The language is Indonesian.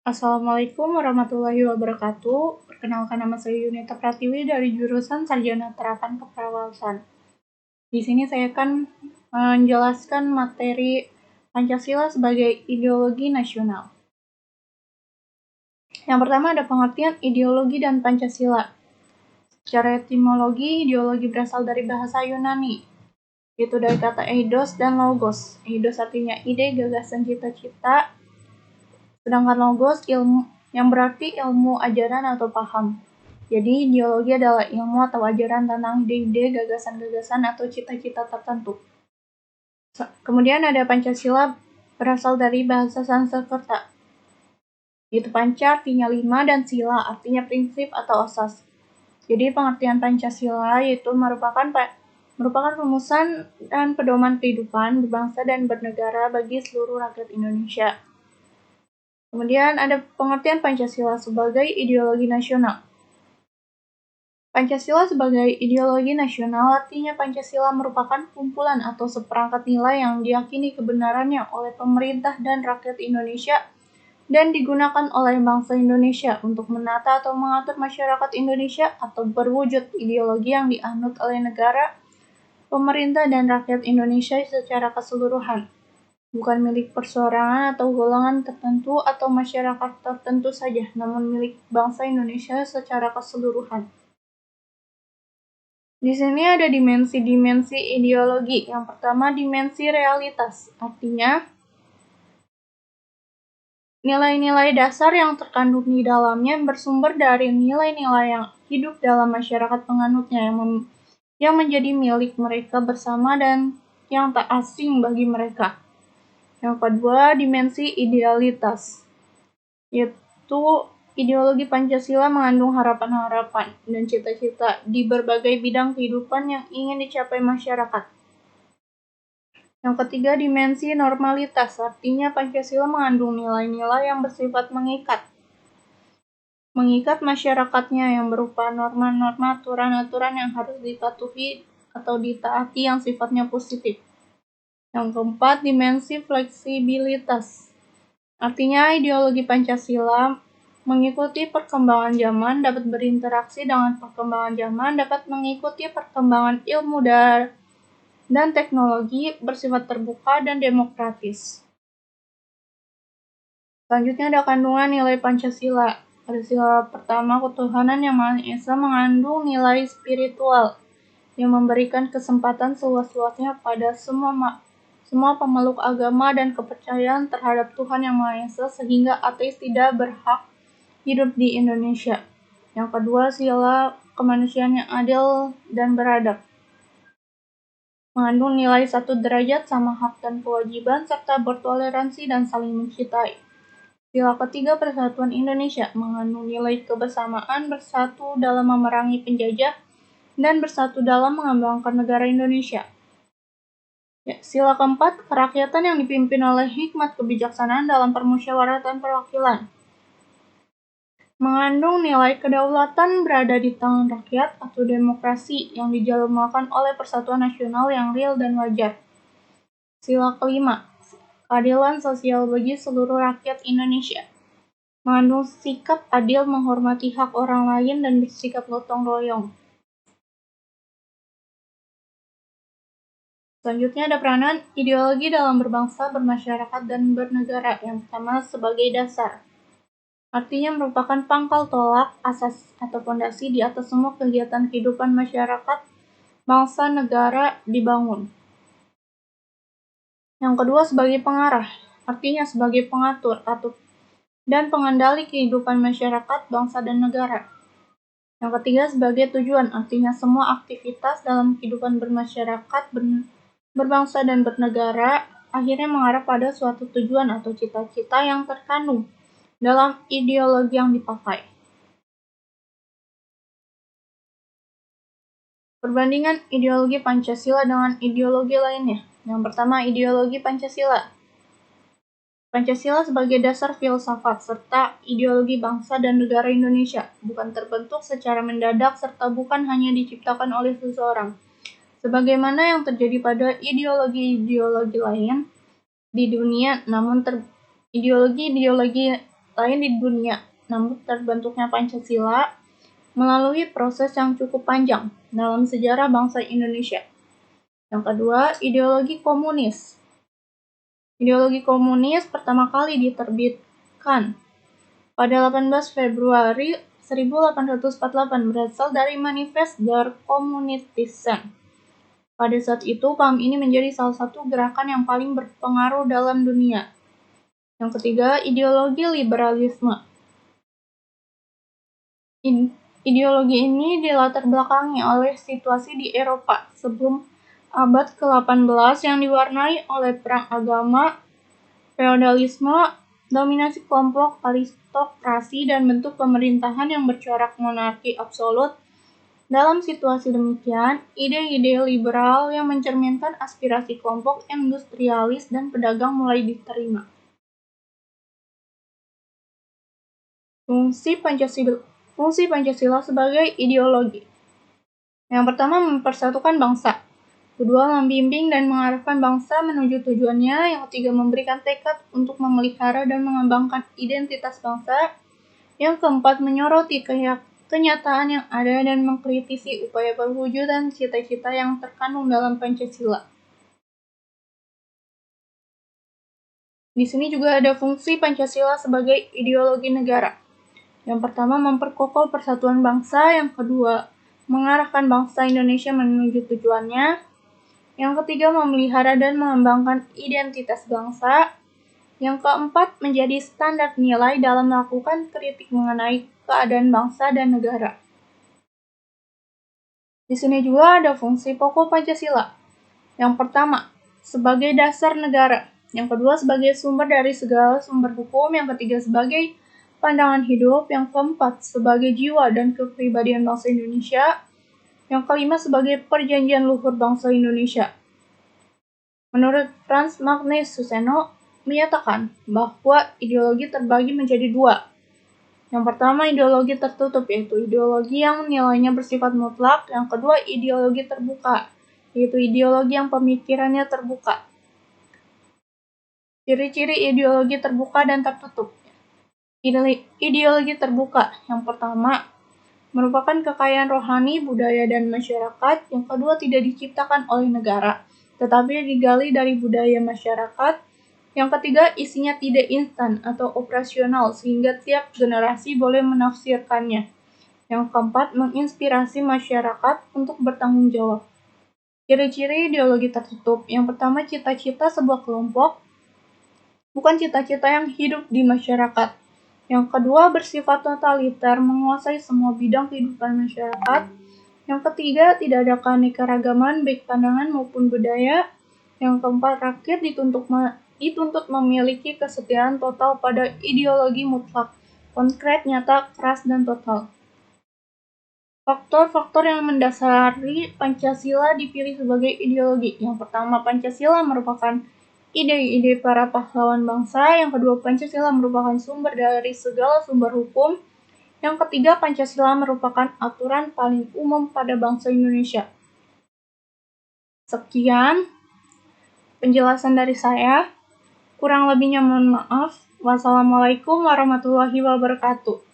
Assalamualaikum warahmatullahi wabarakatuh. Perkenalkan, nama saya Yunita Pratiwi dari jurusan Sarjana Terapan Keperawatan. Di sini saya akan menjelaskan materi Pancasila sebagai ideologi nasional. Yang pertama ada pengertian ideologi dan Pancasila. Secara etimologi, ideologi berasal dari bahasa Yunani, yaitu dari kata eidos dan logos. Eidos artinya ide, gagasan, cita-cita, sedangkan logos ilmu, yang berarti ilmu, ajaran, atau paham. Jadi, ideologi adalah ilmu atau ajaran tentang ide-ide, gagasan-gagasan, atau cita-cita tertentu. Kemudian ada Pancasila, berasal dari bahasa Sanskerta, yaitu panca artinya 5 dan sila artinya prinsip atau asas. Jadi, pengertian Pancasila yaitu merupakan rumusan dan pedoman kehidupan berbangsa dan bernegara bagi seluruh rakyat Indonesia. Kemudian ada pengertian Pancasila sebagai ideologi nasional. Pancasila sebagai ideologi nasional artinya Pancasila merupakan kumpulan atau seperangkat nilai yang diyakini kebenarannya oleh pemerintah dan rakyat Indonesia dan digunakan oleh bangsa Indonesia untuk menata atau mengatur masyarakat Indonesia atau berwujud ideologi yang dianut oleh negara, pemerintah, dan rakyat Indonesia secara keseluruhan. Bukan milik perseorangan atau golongan tertentu atau masyarakat tertentu saja, namun milik bangsa Indonesia secara keseluruhan. Di sini ada dimensi-dimensi ideologi. Yang pertama, dimensi realitas. Artinya, nilai-nilai dasar yang terkandung di dalamnya bersumber dari nilai-nilai yang hidup dalam masyarakat penganutnya yang menjadi milik mereka bersama dan yang tak asing bagi mereka. Yang kedua, dimensi idealitas, yaitu ideologi Pancasila mengandung harapan-harapan dan cita-cita di berbagai bidang kehidupan yang ingin dicapai masyarakat. Yang ketiga, dimensi normalitas, artinya Pancasila mengandung nilai-nilai yang bersifat mengikat masyarakatnya yang berupa norma-norma, aturan-aturan yang harus dipatuhi atau ditaati yang sifatnya positif. Yang keempat, dimensi fleksibilitas. Artinya ideologi Pancasila mengikuti perkembangan zaman, dapat berinteraksi dengan perkembangan zaman, dapat mengikuti perkembangan ilmu dan teknologi, bersifat terbuka dan demokratis. Selanjutnya ada kandungan nilai Pancasila. Pada sila pertama, ketuhanan yang Maha Esa mengandung nilai spiritual yang memberikan kesempatan seluas-luasnya pada semua pemeluk agama dan kepercayaan terhadap Tuhan Yang Maha Esa sehingga ateis tidak berhak hidup di Indonesia. Yang kedua, sila kemanusiaan yang adil dan beradab. Mengandung nilai 1 derajat, sama hak dan kewajiban, serta bertoleransi dan saling mencintai. Sila ketiga, persatuan Indonesia, mengandung nilai kebersamaan, bersatu dalam memerangi penjajah, dan bersatu dalam mengembangkan negara Indonesia. Sila keempat, kerakyatan yang dipimpin oleh hikmat kebijaksanaan dalam permusyawaratan perwakilan. Mengandung nilai kedaulatan berada di tangan rakyat atau demokrasi yang dijelmakan oleh persatuan nasional yang real dan wajar. Sila kelima, keadilan sosial bagi seluruh rakyat Indonesia. Mengandung sikap adil, menghormati hak orang lain, dan bersikap gotong royong. Selanjutnya ada peranan ideologi dalam berbangsa, bermasyarakat, dan bernegara. Yang pertama, sebagai dasar. Artinya merupakan pangkal tolak, asas atau fondasi di atas semua kegiatan kehidupan masyarakat, bangsa, negara dibangun. Yang kedua, sebagai pengarah. Artinya sebagai pengatur dan pengendali kehidupan masyarakat, bangsa, dan negara. Yang ketiga, sebagai tujuan, artinya semua aktivitas dalam kehidupan bermasyarakat, berbangsa, dan bernegara akhirnya mengarah pada suatu tujuan atau cita-cita yang terkandung dalam ideologi yang dipakai. Perbandingan ideologi Pancasila dengan ideologi lainnya. Yang pertama, ideologi Pancasila. Pancasila sebagai dasar filsafat serta ideologi bangsa dan negara Indonesia, bukan terbentuk secara mendadak serta bukan hanya diciptakan oleh seseorang, sebagaimana yang terjadi pada ideologi-ideologi lain di dunia, namun ideologi-ideologi lain di dunia, namun terbentuknya Pancasila melalui proses yang cukup panjang dalam sejarah bangsa Indonesia. Yang kedua, ideologi komunis. Ideologi komunis pertama kali diterbitkan pada 18 Februari 1848 berasal dari Manifest der Communisten. Pada saat itu, paham ini menjadi salah satu gerakan yang paling berpengaruh dalam dunia. Yang ketiga, ideologi liberalisme. Ideologi ini dilatar belakangi oleh situasi di Eropa sebelum abad ke-18 yang diwarnai oleh perang agama, feodalisme, dominasi kelompok aristokrasi, dan bentuk pemerintahan yang bercorak monarki absolut. Dalam situasi demikian, ide-ide liberal yang mencerminkan aspirasi kelompok industrialis dan pedagang mulai diterima. Fungsi Pancasila sebagai ideologi. Yang pertama, mempersatukan bangsa. Kedua, membimbing dan mengarahkan bangsa menuju tujuannya. Yang ketiga, memberikan tekad untuk memelihara dan mengembangkan identitas bangsa. Yang keempat, menyoroti kenyataan yang ada dan mengkritisi upaya perwujudan cita-cita yang terkandung dalam Pancasila. Di sini juga ada fungsi Pancasila sebagai ideologi negara. Yang pertama, memperkokoh persatuan bangsa. Yang kedua, mengarahkan bangsa Indonesia menuju tujuannya. Yang ketiga, memelihara dan mengembangkan identitas bangsa. Yang keempat, menjadi standar nilai dalam melakukan kritik mengenai keadaan bangsa dan negara. Di sini juga ada fungsi pokok Pancasila. Yang pertama, sebagai dasar negara. Yang kedua, sebagai sumber dari segala sumber hukum. Yang ketiga, sebagai pandangan hidup. Yang keempat, sebagai jiwa dan kepribadian bangsa Indonesia. Yang kelima, sebagai perjanjian luhur bangsa Indonesia. Menurut Frans Magnus Suseno, menyatakan bahwa ideologi terbagi menjadi dua. Yang pertama, ideologi tertutup, yaitu ideologi yang nilainya bersifat mutlak. Yang kedua, ideologi terbuka, yaitu ideologi yang pemikirannya terbuka. Ciri-ciri ideologi terbuka dan tertutup. Ideologi terbuka, yang pertama, merupakan kekayaan rohani, budaya, dan masyarakat. Yang kedua, tidak diciptakan oleh negara, tetapi digali dari budaya masyarakat. Yang ketiga, isinya tidak instan atau operasional sehingga tiap generasi boleh menafsirkannya. Yang keempat, menginspirasi masyarakat untuk bertanggung jawab. Ciri-ciri ideologi tertutup. Yang pertama, cita-cita sebuah kelompok, bukan cita-cita yang hidup di masyarakat. Yang kedua, bersifat totaliter, menguasai semua bidang kehidupan masyarakat. Yang ketiga, tidak ada keanekaragaman baik pandangan maupun budaya. Yang keempat, rakyat dituntut memiliki kesetiaan total pada ideologi mutlak, konkret, nyata, keras, dan total. Faktor-faktor yang mendasari Pancasila dipilih sebagai ideologi. Yang pertama, Pancasila merupakan ide-ide para pahlawan bangsa. Yang kedua, Pancasila merupakan sumber dari segala sumber hukum. Yang ketiga, Pancasila merupakan aturan paling umum pada bangsa Indonesia. Sekian penjelasan dari saya. Kurang lebihnya mohon maaf. Wassalamualaikum warahmatullahi wabarakatuh.